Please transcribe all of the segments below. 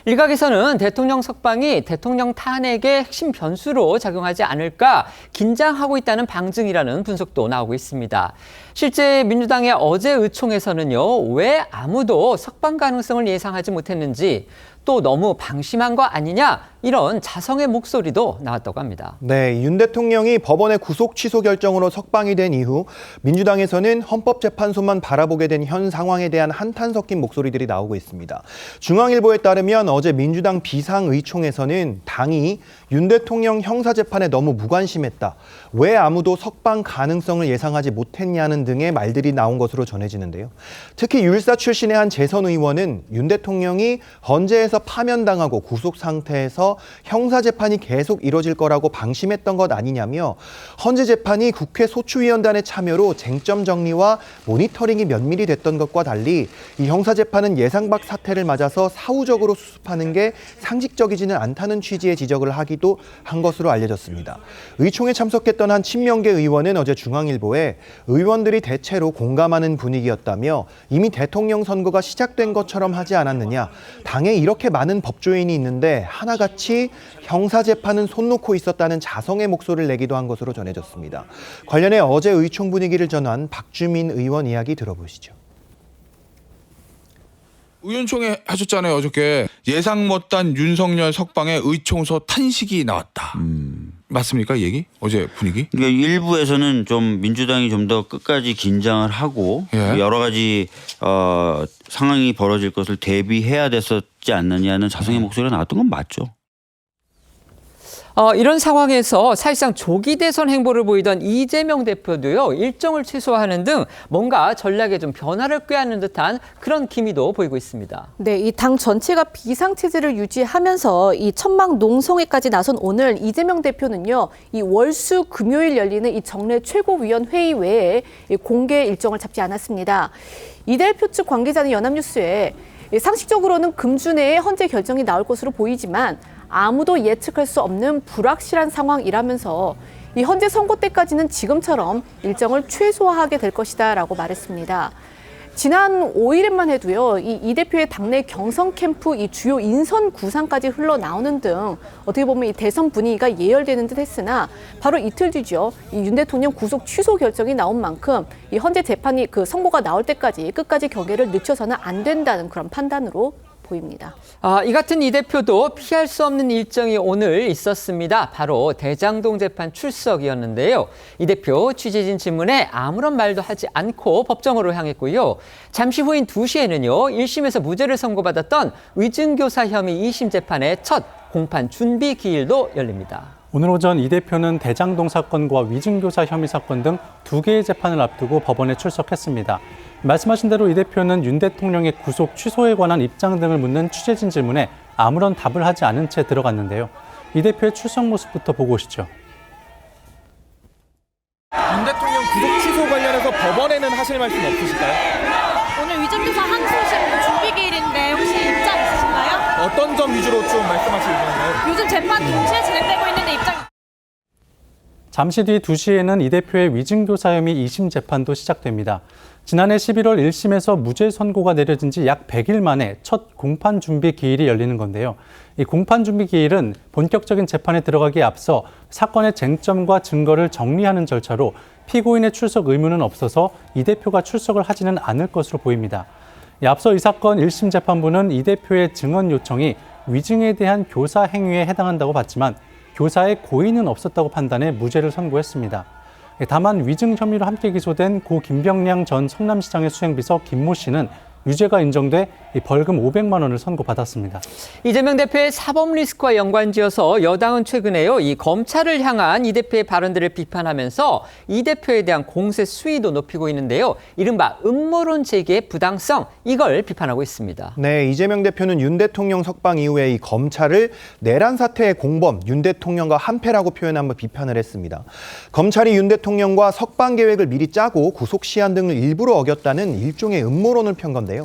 일각에서는 대통령 석방이 대통령 탄핵의 핵심 변수로 작용하지 않을까 긴장하고 있다는 방증이라는 분석도 나오고 있습니다. 실제 민주당의 어제 의총에서는요, 왜 아무도 석방 가능성을 예상하지 못했는지, 또 너무 방심한 거 아니냐, 이런 자성의 목소리도 나왔다고 합니다. 네, 윤 대통령이 법원의 구속 취소 결정으로 석방이 된 이후 민주당에서는 헌법재판소만 바라보게 된 현 상황에 대한 한탄 섞인 목소리들이 나오고 있습니다. 중앙일보에 따르면 어제 민주당 비상의총에서는 당이 윤 대통령 형사재판에 너무 무관심했다, 왜 아무도 석방 가능성을 예상하지 못했냐는 등의 말들이 나온 것으로 전해지는데요. 특히 율사 출신의 한 재선 의원은 윤 대통령이 헌재에서 파면당하고 구속 상태에서 형사재판이 계속 이뤄질 거라고 방심했던 것 아니냐며, 헌재 재판이 국회 소추위원단의 참여로 쟁점 정리와 모니터링이 면밀히 됐던 것과 달리 이 형사재판은 예상 밖 사태를 맞아서 사후적으로 수습하는 게 상식적이지는 않다는 취지의 지적을 하기도 한 것으로 알려졌습니다. 의총에 참석했던 한 친명계 의원은 어제 중앙일보에 의원들이 대체로 공감하는 분위기였다며, 이미 대통령 선거가 시작된 것처럼 하지 않았느냐, 당에 이렇게 많은 법조인이 있는데 하나같이 형사재판은 손 놓고 있었다는 자성의 목소리를 내기도 한 것으로 전해졌습니다. 관련해 어제 의총 분위기를 전한 박주민 의원 이야기 들어보시죠. 의원총회 하셨잖아요. 어저께 예상 못한 윤석열 석방에 의총서 탄식이 나왔다. 맞습니까, 이 얘기? 어제 분위기? 그러니까 일부에서는 좀 민주당이 좀 더 끝까지 긴장을 하고 여러 가지 상황이 벌어질 것을 대비해야 됐었지 않느냐는 자성의 목소리가 나왔던 건 맞죠. 이런 상황에서 사실상 조기 대선 행보를 보이던 이재명 대표도요, 일정을 최소화하는 등 뭔가 전략에 좀 변화를 꾀하는 듯한 그런 기미도 보이고 있습니다. 네, 이 당 전체가 비상체제를 유지하면서 이 천막 농성회까지 나선 오늘 이재명 대표는요, 이 월수 금요일 열리는 이 정례 최고위원회의 외에 공개 일정을 잡지 않았습니다. 이 대표 측 관계자는 연합뉴스에 상식적으로는 금주 내에 헌재 결정이 나올 것으로 보이지만 아무도 예측할 수 없는 불확실한 상황이라면서 이 헌재 선고 때까지는 지금처럼 일정을 최소화하게 될 것이다라고 말했습니다. 지난 5일에만 해도요, 이 대표의 당내 경선 캠프 이 주요 인선 구상까지 흘러나오는 등 어떻게 보면 이 대선 분위기가 예열되는 듯 했으나 바로 이틀 뒤죠. 이 윤 대통령 구속 취소 결정이 나온 만큼 이 헌재 재판이 그 선고가 나올 때까지 끝까지 경계를 늦춰서는 안 된다는 그런 판단으로 보입니다. 이 같은 이 대표도 피할 수 없는 일정이 오늘 있었습니다. 바로 대장동 재판 출석이었는데요. 이 대표 취재진 질문에 아무런 말도 하지 않고 법정으로 향했고요. 잠시 후인 2시에는요. 1심에서 무죄를 선고받았던 위증교사 혐의 2심 재판의 첫 공판 준비 기일도 열립니다. 오늘 오전 이 대표는 대장동 사건과 위증교사 혐의 사건 등 2개의 재판을 앞두고 법원에 출석했습니다. 말씀하신 대로 이 대표는 윤 대통령의 구속 취소에 관한 입장 등을 묻는 취재진 질문에 아무런 답을 하지 않은 채 들어갔는데요. 이 대표의 출석 모습부터 보고 오시죠. 윤 대통령 구속 취소 관련해서 법원에는 하실 말씀 없으실까요? 오늘 위증교사 항소심 준비 기일인데 혹시 입장 있으신가요? 어떤 점 위주로 좀 말씀하실 건가요? 요즘 재판 동시에 진행되고 있는데 입장. 잠시 뒤 2시에는 이 대표의 위증교사 혐의 2심 재판도 시작됩니다. 지난해 11월 1심에서 무죄 선고가 내려진 지 약 100일 만에 첫 공판 준비 기일이 열리는 건데요. 이 공판 준비 기일은 본격적인 재판에 들어가기에 앞서 사건의 쟁점과 증거를 정리하는 절차로 피고인의 출석 의무는 없어서 이 대표가 출석을 하지는 않을 것으로 보입니다. 앞서 이 사건 1심 재판부는 이 대표의 증언 요청이 위증에 대한 교사 행위에 해당한다고 봤지만 교사의 고의는 없었다고 판단해 무죄를 선고했습니다. 다만 위증 혐의로 함께 기소된 고 김병량 전 성남시장의 수행비서 김모 씨는 유죄가 인정돼 벌금 500만 원을 선고받았습니다. 이재명 대표의 사법 리스크와 연관지어서 여당은 최근에요, 이 검찰을 향한 이 대표의 발언들을 비판하면서 이 대표에 대한 공세 수위도 높이고 있는데요. 이른바 음모론 제기의 부당성, 이걸 비판하고 있습니다. 네, 이재명 대표는 윤 대통령 석방 이후에 이 검찰을 내란 사태의 공범, 윤 대통령과 한패라고 표현한 비판을 했습니다. 검찰이 윤 대통령과 석방 계획을 미리 짜고 구속 시한 등을 일부러 어겼다는 일종의 음모론을 편 건데요.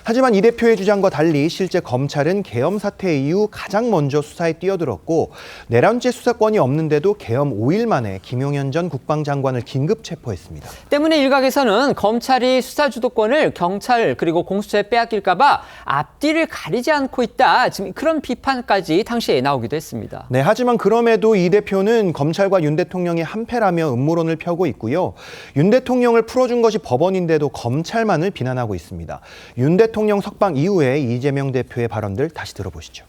하지만 이 대표의 주장과 달리 실제 검찰은 계엄 사태 이후 가장 먼저 수사에 뛰어들었고 내란죄 수사권이 없는데도 계엄 5일 만에 김용현 전 국방장관을 긴급 체포했습니다. 때문에 일각에서는 검찰이 수사 주도권을 경찰 그리고 공수처에 빼앗길까 봐 앞뒤를 가리지 않고 있다. 지금 그런 비판까지 당시에 나오기도 했습니다. 네, 하지만 그럼에도 이 대표는 검찰과 윤 대통령이 한패라며 음모론을 펴고 있고요. 윤 대통령을 풀어준 것이 법원인데도 검찰만을 비난하고 있습니다. 윤 대통령 석방 이후에 이재명 대표의 발언들 다시 들어보시죠.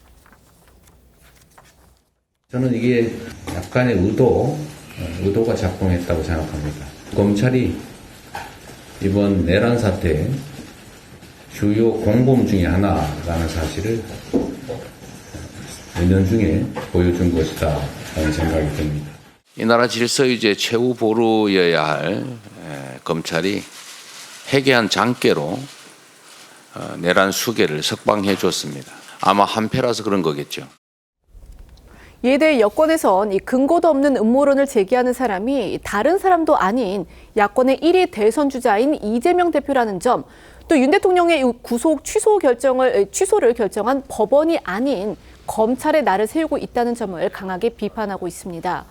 저는 이게 약간의 의도가 작동했다고 생각합니다. 검찰이 이번 내란 사태의 주요 공범 중에 하나라는 사실을 은연중에 보여준 것이다 라는 생각이 듭니다. 이 나라 질서유지의 최후 보루여야 할 검찰이 해괴한 장깨로 내란 수괴를 석방해 줬습니다. 아마 한패라서 그런 거겠죠. 이에 대해 여권에선 이 근거도 없는 음모론을 제기하는 사람이 다른 사람도 아닌 야권의 1위 대선 주자인 이재명 대표라는 점, 또 윤 대통령의 구속 취소를 결정한 법원이 아닌 검찰의 날을 세우고 있다는 점을 강하게 비판하고 있습니다.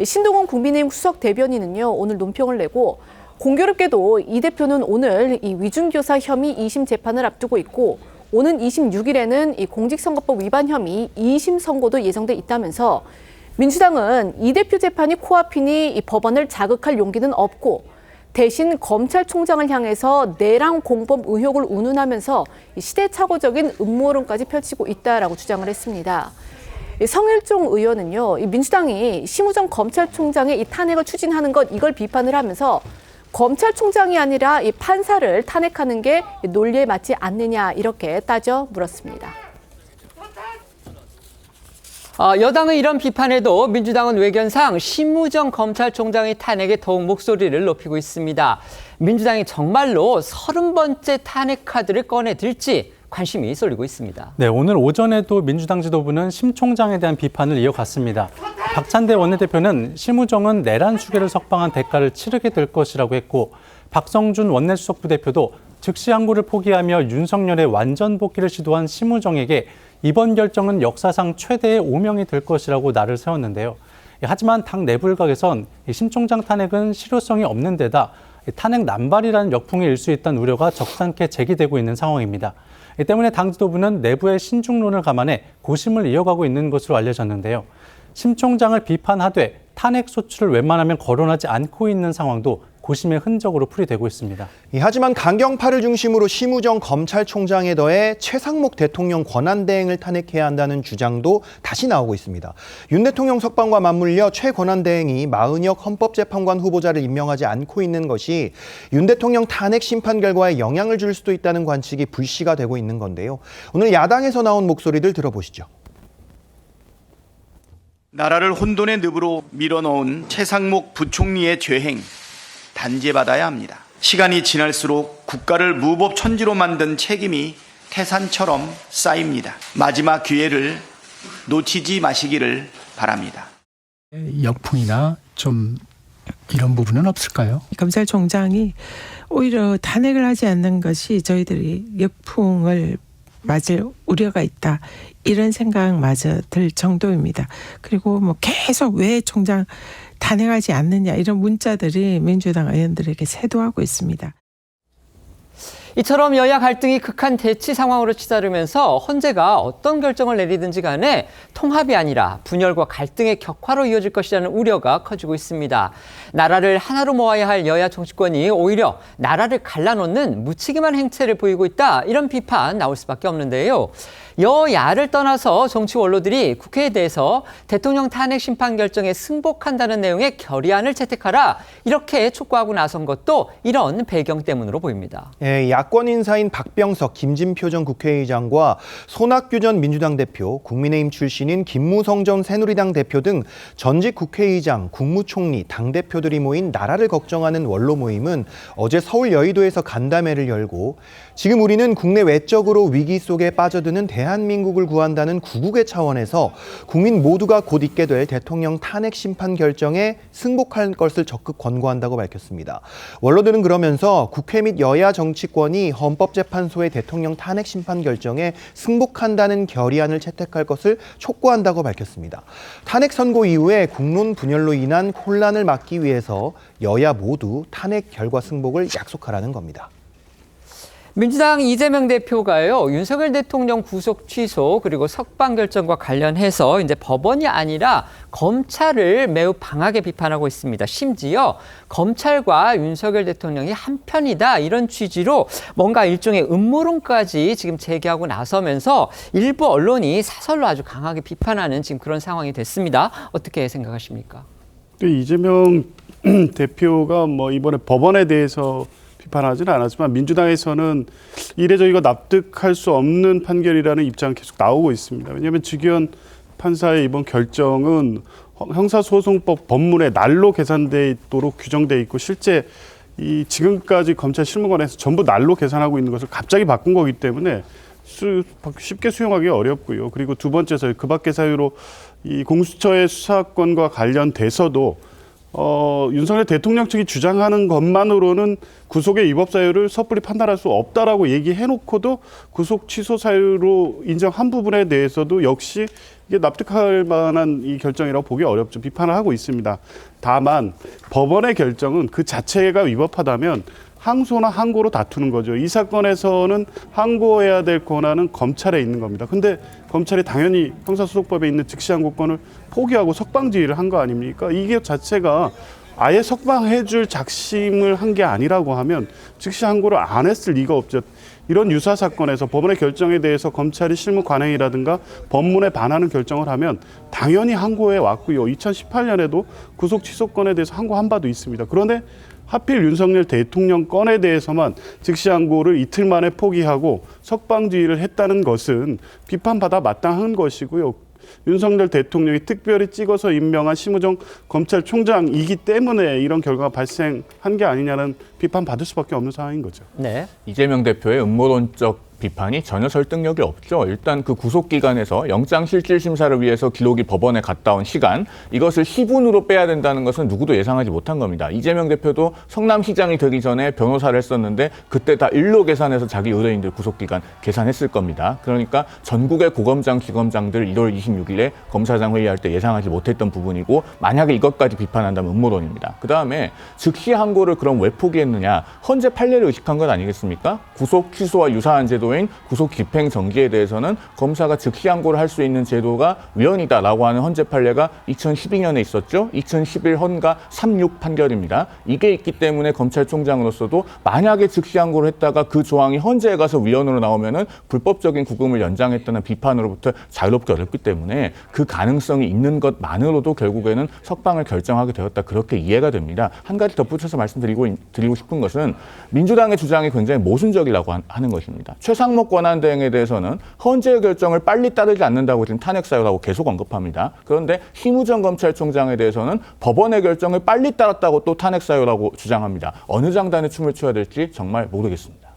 신동훈 국민의힘 수석 대변인은요, 오늘 논평을 내고 공교롭게도 이 대표는 오늘 이 위중교사 혐의 2심 재판을 앞두고 있고 오는 26일에는 이 공직선거법 위반 혐의 2심 선고도 예정돼 있다면서 민주당은 이 대표 재판이 코앞이니 이 법원을 자극할 용기는 없고 대신 검찰총장을 향해서 내란 공범 의혹을 운운하면서 시대착오적인 음모론까지 펼치고 있다라고 주장을 했습니다. 성일종 의원은요, 민주당이 심우정 검찰총장의 이 탄핵을 추진하는 것 이걸 비판을 하면서 검찰총장이 아니라 이 판사를 탄핵하는 게 논리에 맞지 않느냐 이렇게 따져 물었습니다. 여당의 이런 비판에도 민주당은 외견상 심우정 검찰총장의 탄핵에 더욱 목소리를 높이고 있습니다. 민주당이 정말로 30번째 탄핵 카드를 꺼내들지 관심이 쏠리고 있습니다. 네, 오늘 오전에도 민주당 지도부는 심 총장에 대한 비판을 이어갔습니다. 박찬대 원내대표는 심우정은 내란 수괴를 석방한 대가를 치르게 될 것이라고 했고 박성준 원내수석부 대표도 즉시 항고를 포기하며 윤석열의 완전 복귀를 시도한 심우정에게 이번 결정은 역사상 최대의 오명이 될 것이라고 날을 세웠는데요. 하지만 당 내부 일각에선 심 총장 탄핵은 실효성이 없는 데다 탄핵 남발이라는 역풍이 일 수 있다는 우려가 적잖게 제기되고 있는 상황입니다. 이 때문에 당 지도부는 내부의 신중론을 감안해 고심을 이어가고 있는 것으로 알려졌는데요. 심 총장을 비판하되 탄핵 소추를 웬만하면 거론하지 않고 있는 상황도 고심의 흔적으로 풀이되고 있습니다. 하지만 강경파를 중심으로 심우정 검찰총장에 더해 최상목 대통령 권한대행을 탄핵해야 한다는 주장도 다시 나오고 있습니다. 윤 대통령 석방과 맞물려 최 권한대행이 마은혁 헌법재판관 후보자를 임명하지 않고 있는 것이 윤 대통령 탄핵 심판 결과에 영향을 줄 수도 있다는 관측이 불씨가 되고 있는 건데요. 오늘 야당에서 나온 목소리들 들어보시죠. 나라를 혼돈의 늪으로 밀어넣은 최상목 부총리의 죄행 단죄받아야 합니다. 시간이 지날수록 국가를 무법천지로 만든 책임이 태산처럼 쌓입니다. 마지막 기회를 놓치지 마시기를 바랍니다. 역풍이나 좀 이런 부분은 없을까요? 검찰총장이 오히려 탄핵을 하지 않는 것이 저희들이 역풍을 맞을 우려가 있다. 이런 생각마저 들 정도입니다. 그리고 뭐 계속 왜 총장 탄핵하지 않느냐 이런 문자들이 민주당 의원들에게 쇄도하고 있습니다. 이처럼 여야 갈등이 극한 대치 상황으로 치달으면서 헌재가 어떤 결정을 내리든지 간에 통합이 아니라 분열과 갈등의 격화로 이어질 것이라는 우려가 커지고 있습니다. 나라를 하나로 모아야 할 여야 정치권이 오히려 나라를 갈라놓는 무책임한 행태를 보이고 있다. 이런 비판 나올 수밖에 없는데요. 여야를 떠나서 정치 원로들이 국회에 대해서 대통령 탄핵 심판 결정에 승복한다는 내용의 결의안을 채택하라 이렇게 촉구하고 나선 것도 이런 배경 때문으로 보입니다. 야권 인사인 박병석, 김진표 전 국회의장과 손학규 전 민주당 대표, 국민의힘 출신인 김무성 전 새누리당 대표 등 전직 국회의장, 국무총리, 당대표들이 모인 나라를 걱정하는 원로 모임은 어제 서울 여의도에서 간담회를 열고 지금 우리는 국내 외적으로 위기 속에 빠져드는 대한 대한민국을 구한다는 구국의 차원에서 국민 모두가 곧 있게 될 대통령 탄핵 심판 결정에 승복할 것을 적극 권고한다고 밝혔습니다. 원로들은 그러면서 국회 및 여야 정치권이 헌법재판소의 대통령 탄핵 심판 결정에 승복한다는 결의안을 채택할 것을 촉구한다고 밝혔습니다. 탄핵 선고 이후에 국론 분열로 인한 혼란을 막기 위해서 여야 모두 탄핵 결과 승복을 약속하라는 겁니다. 민주당 이재명 대표가요, 윤석열 대통령 구속 취소 그리고 석방 결정과 관련해서 이제 법원이 아니라 검찰을 매우 강하게 비판하고 있습니다. 심지어 검찰과 윤석열 대통령이 한편이다 이런 취지로 뭔가 일종의 음모론까지 지금 제기하고 나서면서 일부 언론이 사설로 아주 강하게 비판하는 지금 그런 상황이 됐습니다. 어떻게 생각하십니까? 이재명 대표가 뭐 이번에 법원에 대해서 비판하지는 않았지만 민주당에서는 이래저래가 납득할 수 없는 판결이라는 입장이 계속 나오고 있습니다. 왜냐하면 주기현 판사의 이번 결정은 형사소송법 법문에 날로 계산돼 있도록 규정돼 있고 실제 이 지금까지 검찰 실무관에서 전부 날로 계산하고 있는 것을 갑자기 바꾼 거기 때문에 쉽게 수용하기 어렵고요. 그리고 두 번째 사유, 그 밖의 사유로 이 공수처의 수사권과 관련돼서도 윤석열 대통령 측이 주장하는 것만으로는 구속의 위법 사유를 섣불리 판단할 수 없다라고 얘기해놓고도 구속 취소 사유로 인정한 부분에 대해서도 역시 이게 납득할 만한 이 결정이라고 보기 어렵죠. 비판을 하고 있습니다. 다만 법원의 결정은 그 자체가 위법하다면 항소나 항고로 다투는 거죠. 이 사건에서는 항고해야 될 권한은 검찰에 있는 겁니다. 근데 검찰이 당연히 형사소송법에 있는 즉시항고권을 포기하고 석방지휘를 한 거 아닙니까? 이게 자체가 아예 석방해줄 작심을 한 게 아니라고 하면 즉시항고를 안 했을 리가 없죠. 이런 유사 사건에서 법원의 결정에 대해서 검찰이 실무 관행이라든가 법문에 반하는 결정을 하면 당연히 항고해 왔고요. 2018년에도 구속 취소권에 대해서 항고한 바도 있습니다. 그런데 하필 윤석열 대통령 건에 대해서만 즉시항고를 이틀 만에 포기하고 석방지휘를 했다는 것은 비판받아 마땅한 것이고요. 윤석열 대통령이 특별히 찍어서 임명한 심우정 검찰총장이기 때문에 이런 결과가 발생한 게 아니냐는 비판받을 수밖에 없는 상황인 거죠. 네. 이재명 대표의 음모론적 비판이 전혀 설득력이 없죠. 일단 그 구속기간에서 영장실질심사를 위해서 기록이 법원에 갔다 온 시간, 이것을 시분으로 빼야 된다는 것은 누구도 예상하지 못한 겁니다. 이재명 대표도 성남시장이 되기 전에 변호사를 했었는데 그때 다 일로 계산해서 자기 의뢰인들 구속기간 계산했을 겁니다. 그러니까 전국의 고검장, 지검장들 1월 26일에 검사장 회의할 때 예상하지 못했던 부분이고, 만약에 이것까지 비판한다면 음모론입니다. 그다음에 즉시 항고를 그럼 왜 포기했느냐. 헌재 판례를 의식한 것 아니겠습니까? 구속 취소와 유사한 제도 구속 집행 정지에 대해서는 검사가 즉시 항고를 할 수 있는 제도가 위헌이다라고 하는 헌재 판례가 2012년에 있었죠. 2011 헌가 36 판결입니다. 이게 있기 때문에 검찰총장으로서도 만약에 즉시 항고를 했다가 그 조항이 헌재에 가서 위헌으로 나오면은 불법적인 구금을 연장했다는 비판으로부터 자유롭기 어렵기 때문에 그 가능성이 있는 것만으로도 결국에는 석방을 결정하게 되었다. 그렇게 이해가 됩니다. 한 가지 덧붙여서 말씀드리고 싶은 것은 민주당의 주장이 굉장히 모순적이라고 하는 것입니다. 최상목 권한대행에 대해서는 헌재의 결정을 빨리 따르지 않는다고 지금 탄핵 사유라고 계속 언급합니다. 그런데 심우정 검찰총장에 대해서는 법원의 결정을 빨리 따랐다고 또 탄핵 사유라고 주장합니다. 어느 장단에 춤을 춰야 될지 정말 모르겠습니다.